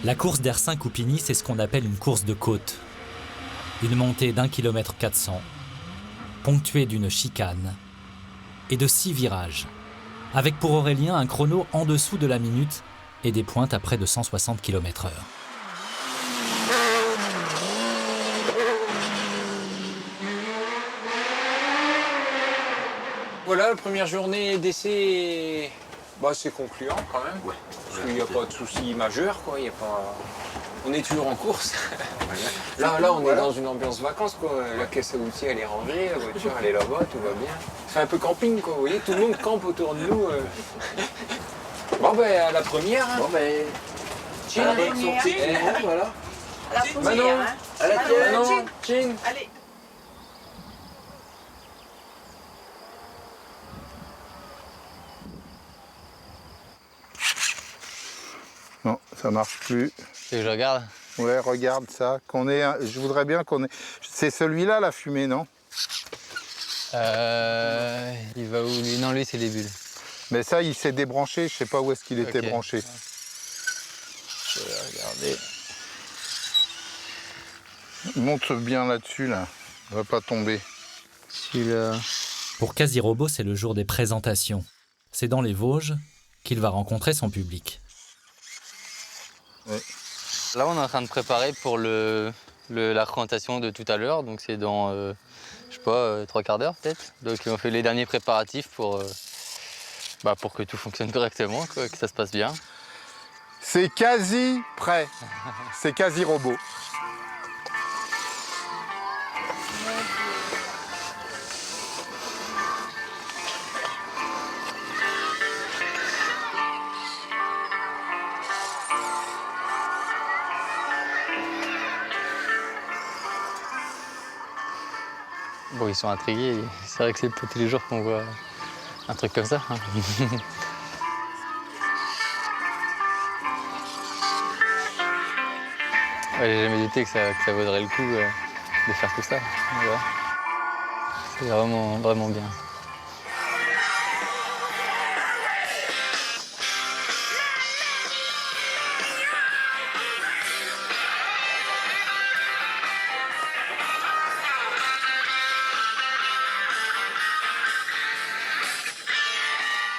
La course d'Ersin-Coupigny, c'est ce qu'on appelle une course de côte. Une montée d'1,4 km, ponctuée d'une chicane et de 6 virages, avec pour Aurélien un chrono en dessous de la minute et des pointes à près de 160 km/h. Voilà, la première journée d'essai, bah, c'est concluant quand même. Ouais. Parce qu'il n'y a pas de souci majeur, quoi. Y a pas... On est toujours en course. Là, on est dans une ambiance vacances, quoi. La caisse à outils, elle est rangée, la voiture, elle est là-bas, tout va bien. C'est un peu camping, quoi. Vous voyez, tout le monde campe autour de nous. Bon, ben, à la première. Hein. Bon, ben. Chin. À la première. Voilà. À la première, Manon. hein. À la tienne. Manon. Chin. Allez. Non, ça marche plus. Et je regarde. Ouais, regarde ça. Je voudrais bien qu'on ait... C'est celui-là, la fumée, non? Il va où, lui? Non, lui, c'est les bulles. Mais ça, il s'est débranché. Je sais pas où est-ce qu'il était branché. Je vais regarder. Monte bien là-dessus, là. On va pas tomber. Celui-là. Pour Quasi-Robot, c'est le jour des présentations. C'est dans les Vosges qu'il va rencontrer son public. Ouais. Là, on est en train de préparer pour la représentation de tout à l'heure. Donc, c'est dans, je sais pas, 3/4 d'heure peut-être. Donc, on fait les derniers préparatifs pour que tout fonctionne correctement, quoi, que ça se passe bien. C'est quasi prêt. C'est Quasi-Robot. Bon, ils sont intrigués. C'est vrai que c'est pas tous les jours qu'on voit un truc comme ça. Hein. Ouais, j'ai jamais douté que ça vaudrait le coup de faire tout ça. Ouais. C'est vraiment, vraiment bien.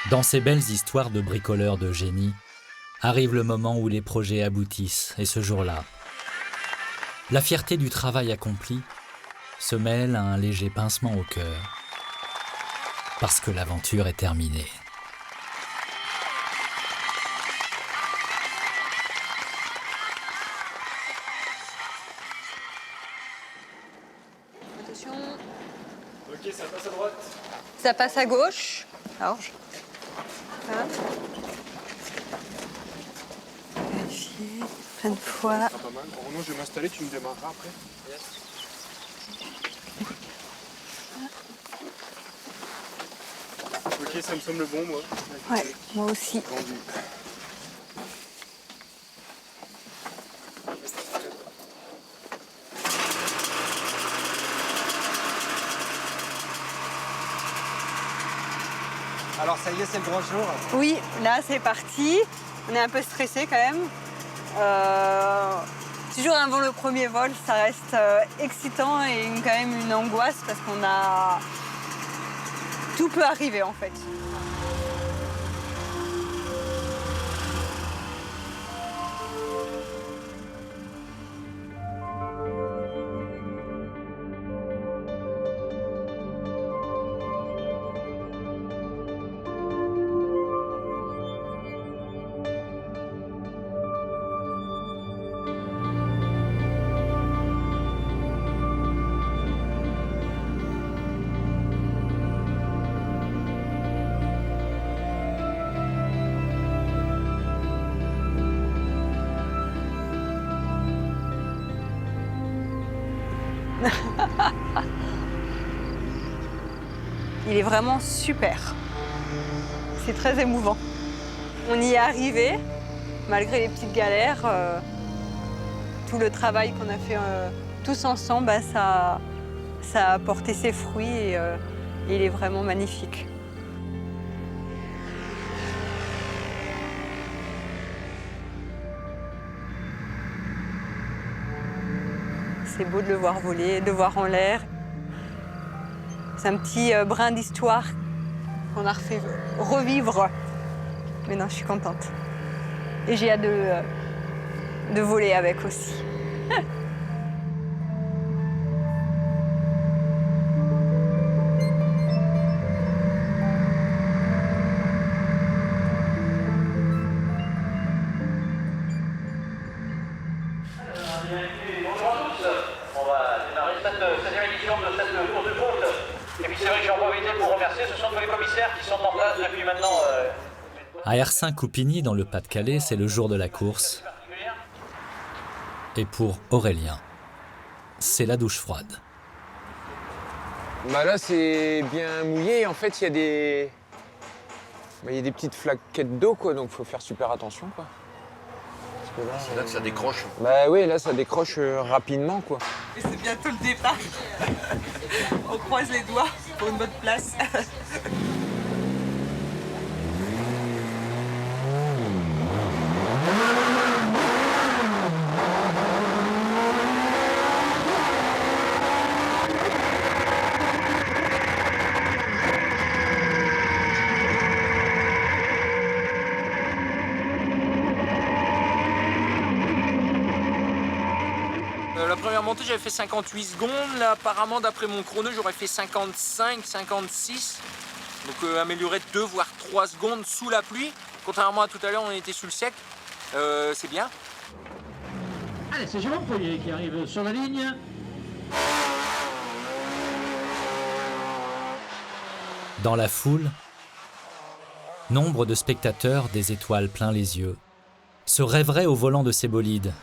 Dans ces belles histoires de bricoleurs de génie, arrive le moment où les projets aboutissent, et ce jour-là, la fierté du travail accompli se mêle à un léger pincement au cœur, parce que l'aventure est terminée. Attention. Ok, ça passe à droite. Ça passe à gauche. Alors, vérifier plein de fois. Pas mal. Renaud, je vais m'installer, tu me démarreras après. Ok, ça me semble bon, moi. Ouais, moi aussi. Alors ça y est, c'est le grand jour. Oui, là c'est parti. On est un peu stressé quand même. Toujours avant le premier vol, ça reste excitant et quand même une angoisse parce qu'on a... Tout peut arriver en fait. Il est vraiment super. C'est très émouvant. On y est arrivé, malgré les petites galères. Tout le travail qu'on a fait tous ensemble, ça a porté ses fruits et il est vraiment magnifique. C'est beau de le voir voler, de le voir en l'air. C'est un petit brin d'histoire qu'on a refait revivre. Mais non, je suis contente. Et j'ai hâte de voler avec aussi. À Hersin-Coupigny, dans le Pas-de-Calais, c'est le jour de la course. Et pour Aurélien, c'est la douche froide. Bah là, c'est bien mouillé. En fait, il y a des petites flaquettes d'eau, quoi. Donc, faut faire super attention, quoi. C'est là que ça décroche. Bah oui, là, ça décroche rapidement, quoi. Et c'est bientôt le départ. On croise les doigts pour une bonne place. La première montée, j'avais fait 58 secondes. Là, apparemment, d'après mon chrono, j'aurais fait 55, 56. Donc, améliorer 2 voire 3 secondes sous la pluie. Contrairement à tout à l'heure, on était sous le sec. C'est bien. Allez, c'est Jérôme Premier qui arrive sur la ligne. Dans la foule, nombre de spectateurs, des étoiles plein les yeux, se rêveraient au volant de ces bolides.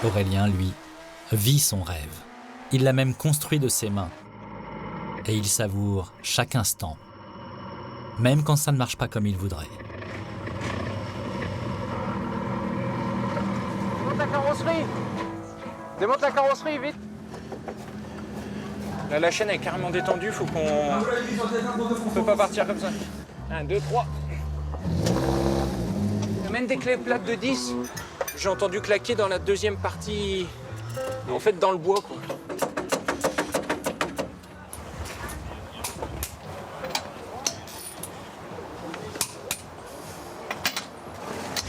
Aurélien, lui, vit son rêve. Il l'a même construit de ses mains. Et il savoure chaque instant, même quand ça ne marche pas comme il voudrait. Démonte la carrosserie. Démonte la carrosserie, vite. Là, la chaîne est carrément détendue, faut qu'on... On peut pas partir comme ça. 1, 2, 3. Amène des clés plates de 10. J'ai entendu claquer dans la deuxième partie, en fait dans le bois, quoi.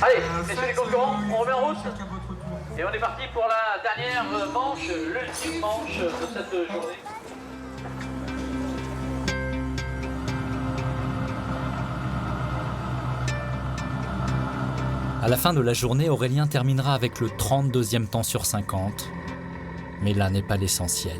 Allez, messieurs les concurrents, on remet en route. Et on est parti pour la dernière manche, l'ultime manche de cette journée. À la fin de la journée, Aurélien terminera avec le 32e temps sur 50. Mais là n'est pas l'essentiel.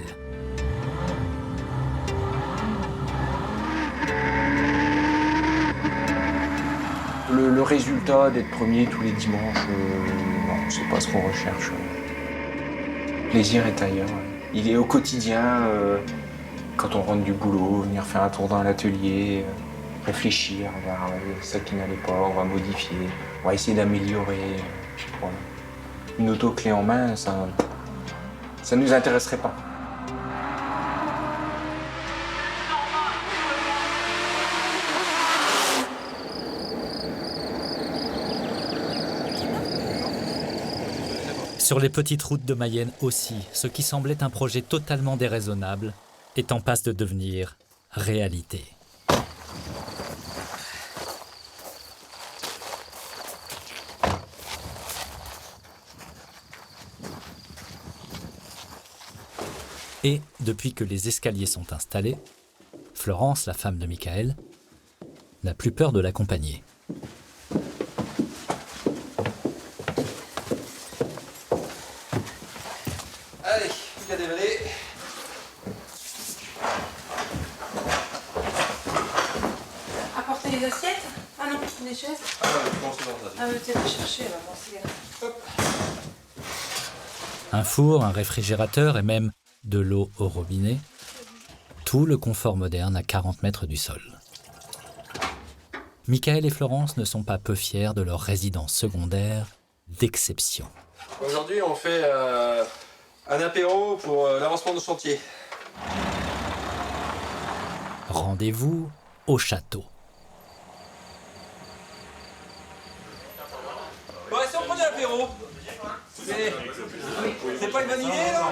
Le résultat d'être premier tous les dimanches, non, c'est pas ce qu'on recherche. Le plaisir est ailleurs. Il est au quotidien, quand on rentre du boulot, venir faire un tour dans l'atelier, réfléchir, voir ça qui n'allait pas, on va modifier, on va essayer d'améliorer. Voilà. Une auto clé en main, ça nous intéresserait pas. Sur les petites routes de Mayenne aussi, ce qui semblait un projet totalement déraisonnable est en passe de devenir réalité. Et depuis que les escaliers sont installés, Florence, la femme de Michael, n'a plus peur de l'accompagner. Allez, il a dévalé. Apporter les assiettes? Ah non, les chaises? Ah ouais, je pense que dans ta vie. Ah oui, peut-être chercher, là, bon, c'est... Hop. Un four, un réfrigérateur et même de l'eau au robinet. Tout le confort moderne à 40 mètres du sol. Michael et Florence ne sont pas peu fiers de leur résidence secondaire d'exception. Aujourd'hui, on fait un apéro pour l'avancement du chantier. Rendez-vous au château. Bon, si on prenait l'apéro. C'est pas une bonne idée, là?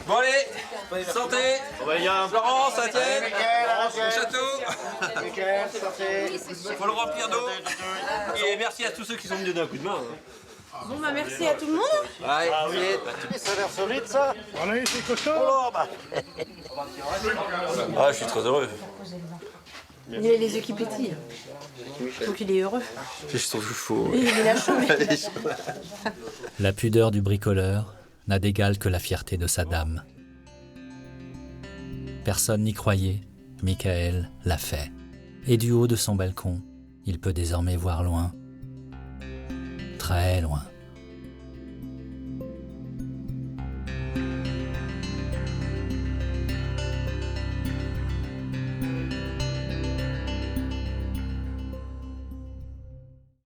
Bon allez, santé. Florence, Etienne, au château. Faut le remplir d'eau. Et merci à tous ceux qui sont venus d'un coup de main. Bon, bah merci à tout le monde. Allez, Ça a l'air solide, ça. On a eu ces cochons. Oh, bah. Ah, je suis très heureux. Il a les yeux qui pétillent. Donc il est heureux. Je trouve faux. Et il a chaud. La pudeur du bricoleur n'a d'égal que la fierté de sa dame. Personne n'y croyait, Michael l'a fait. Et du haut de son balcon, il peut désormais voir loin, très loin.